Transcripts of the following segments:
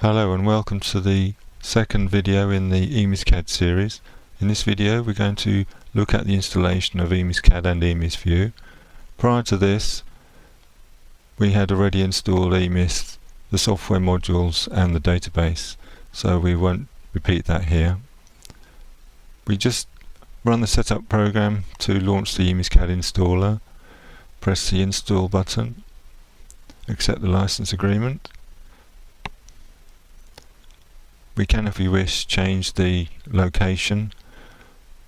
Hello and welcome to the second video in the emisCAD series. In this video we're going to look at the installation of emisCAD and emisView. Prior to this we had already installed emis, the software modules and the database, so we won't repeat that here. We just run the setup program to launch the emisCAD installer, press the install button, accept the license agreement. We can, if we wish, change the location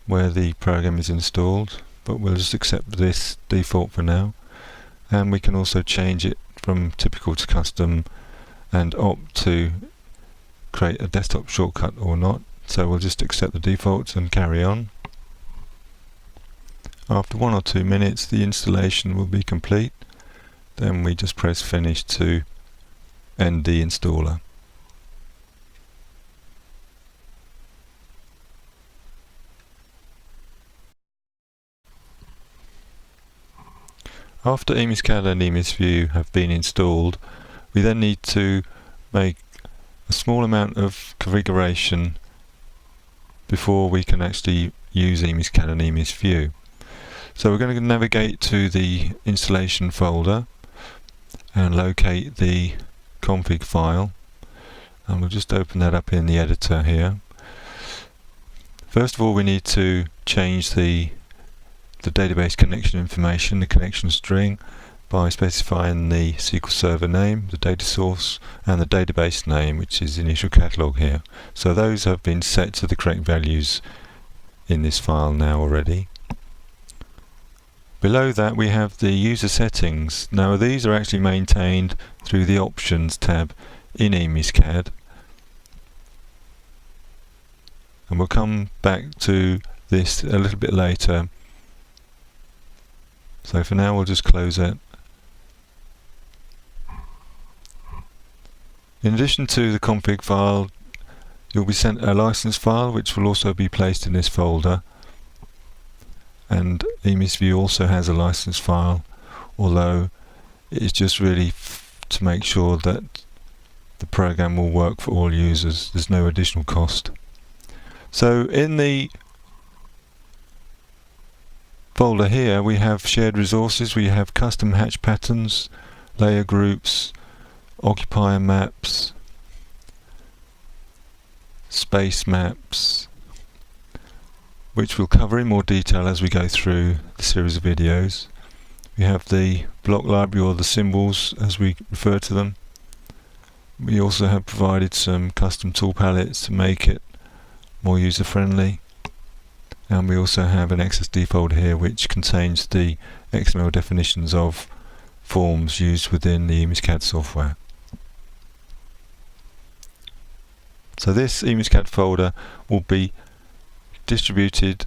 where the program is installed, but we'll just accept this default for now. And we can also change it from typical to custom and opt to create a desktop shortcut or not. So we'll just accept the defaults and carry on. After 1 or 2 minutes the installation will be complete. Then we just press finish to end the installer. After emisCAD and emisView have been installed, we then need to make a small amount of configuration before we can actually use emisCAD and emisView. So we're going to navigate to the installation folder and locate the config file, and we'll just open that up in the editor here. First of all, we need to change the database connection information, the connection string, by specifying the SQL Server name, the data source, and the database name, which is the initial catalog here. So those have been set to the correct values in this file now already. Below that we have the user settings. Now these are actually maintained through the Options tab in emisCAD, and we'll come back to this a little bit later. So for now we'll just close it. In addition to the config file, you'll be sent a license file which will also be placed in this folder, and emisView also has a license file, although it's just really to make sure that the program will work for all users. There's no additional cost. So in the folder here we have shared resources, we have custom hatch patterns, layer groups, occupier maps, space maps, which we'll cover in more detail as we go through the series of videos. We have the block library, or the symbols as we refer to them. We also have provided some custom tool palettes to make it more user friendly. And we also have an XSD folder here which contains the XML definitions of forms used within the emisCAD software. So this emisCAD folder will be distributed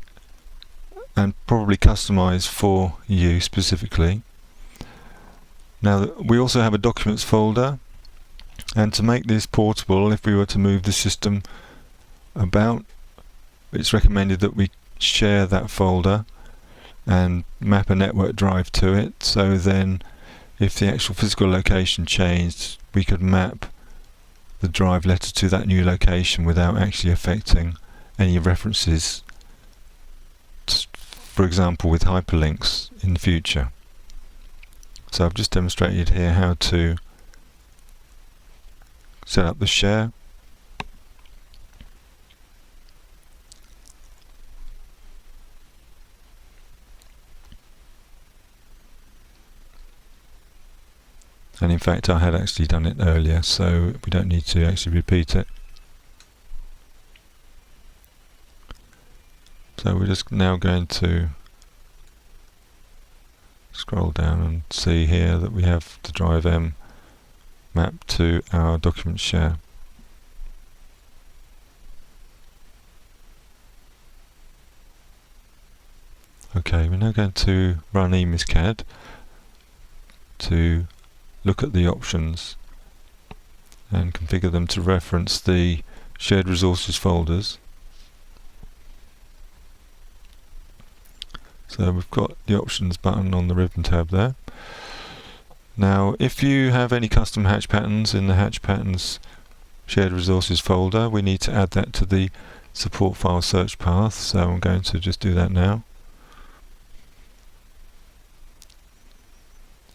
and probably customized for you specifically. Now we also have a documents folder, and to make this portable, if we were to move the system about, it's recommended that we share that folder and map a network drive to it, so then if the actual physical location changed we could map the drive letter to that new location without actually affecting any references, for example with hyperlinks in the future. So I've just demonstrated here how to set up the share. And in fact I had actually done it earlier, so we don't need to actually repeat it. So we're just now going to scroll down and see here that we have the drive M mapped to our document share. Okay, we're now going to run emisCAD to look at the options and configure them to reference the shared resources folders. So we've got the options button on the ribbon tab there. Now if you have any custom hatch patterns in the hatch patterns shared resources folder, we need to add that to the support file search path, so I'm going to just do that now.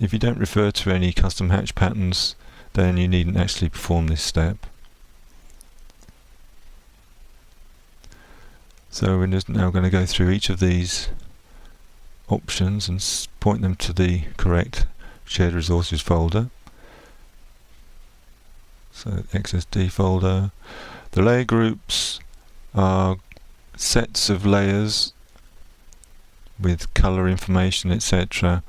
If you don't refer to any custom hatch patterns, then you needn't actually perform this step. So we're just now going to go through each of these options and point them to the correct shared resources folder. So XSD folder. The layer groups are sets of layers with color information, etc.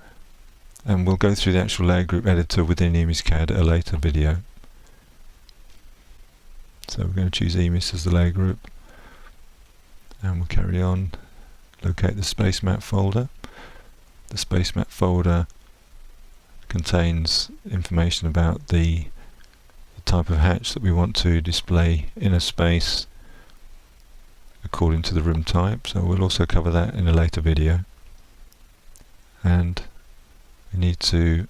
And we'll go through the actual layer group editor within emisCAD at a later video. So we're going to choose emis as the layer group. And we'll carry on, locate the space map folder. The space map folder contains information about the type of hatch that we want to display in a space according to the room type, so we'll also cover that in a later video. And we need to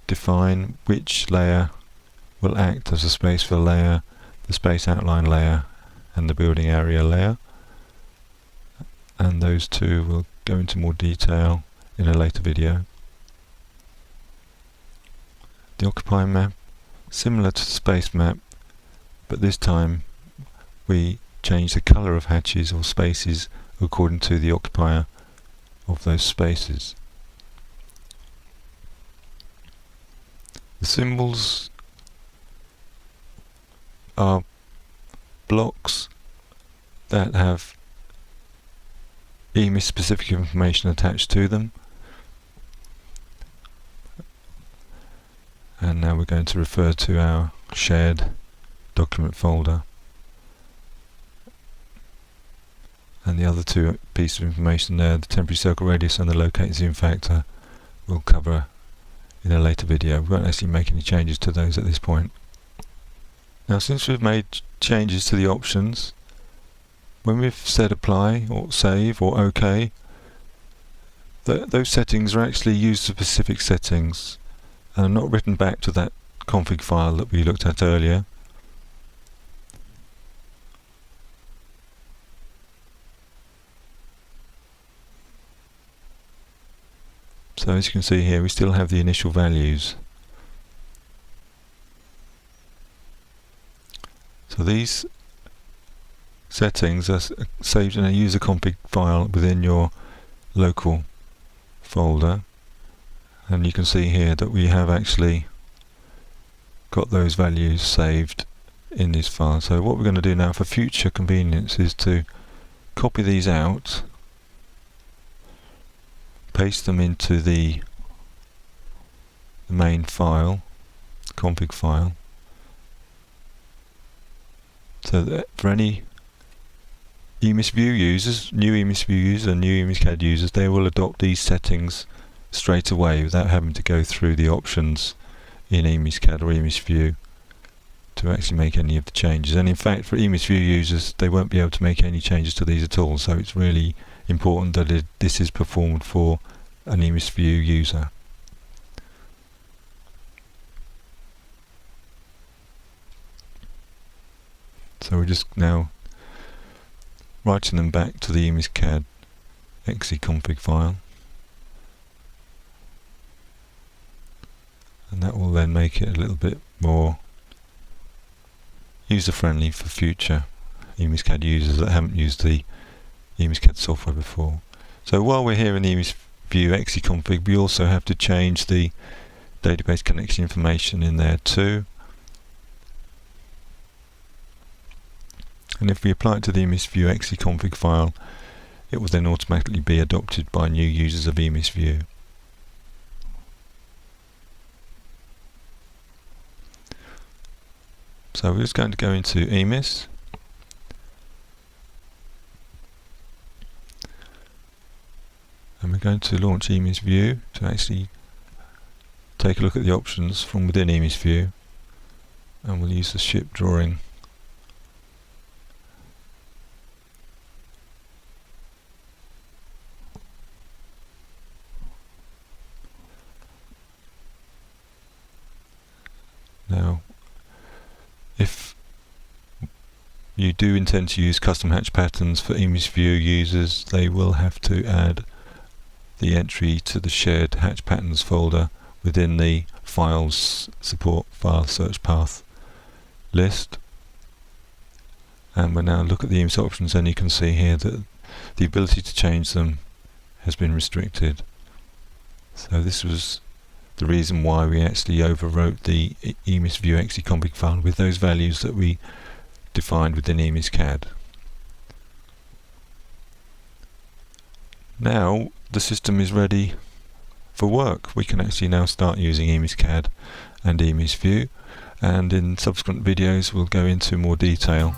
define which layer will act as a space fill layer, the space outline layer and the building area layer, and those two will go into more detail in a later video. The occupier map, similar to the space map, but this time we change the colour of hatches or spaces according to the occupier of those spaces. The symbols are blocks that have emis specific information attached to them. And now we're going to refer to our shared document folder. And the other two pieces of information there, the temporary circle radius and the locate zoom factor, we'll cover in a later video. We won't actually make any changes to those at this point. Now, since we've made changes to the options, when we've said apply or save or OK, those settings are actually user-specific settings and are not written back to that config file that we looked at earlier. So as you can see here, we still have the initial values. So these settings are saved in a user config file within your local folder, and you can see here that we have actually got those values saved in this file. So what we're going to do now for future convenience is to copy these out, paste them into the main file, config file, so that for any emisView users, new emisView users and new emisCAD users, they will adopt these settings straight away without having to go through the options in emisCAD or emisView to actually make any of the changes. And in fact, for emisView users, they won't be able to make any changes to these at all, so it's really important that this is performed for an emisView user. So we're just now writing them back to the emisCAD exe-config file, and that will then make it a little bit more user-friendly for future emisCAD users that haven't used the emisCAD software before. So while we're here in the emisView exe-config, we also have to change the database connection information in there too. And if we apply it to the emisView exe-config file, it will then automatically be adopted by new users of emisView. So we're just going to go into emis, and we're going to launch emisView to actually take a look at the options from within emisView, and we'll use the ship drawing . Now you do intend to use custom hatch patterns for emisView users, they will have to add the entry to the shared hatch patterns folder within the files support file search path list. And we'll now look at the emis options, and you can see here that the ability to change them has been restricted. So this was the reason why we actually overwrote the emisView exe-config file with those values that we defined within emisCAD. Now the system is ready for work. We can actually now start using emisCAD and emisView, and in subsequent videos we'll go into more detail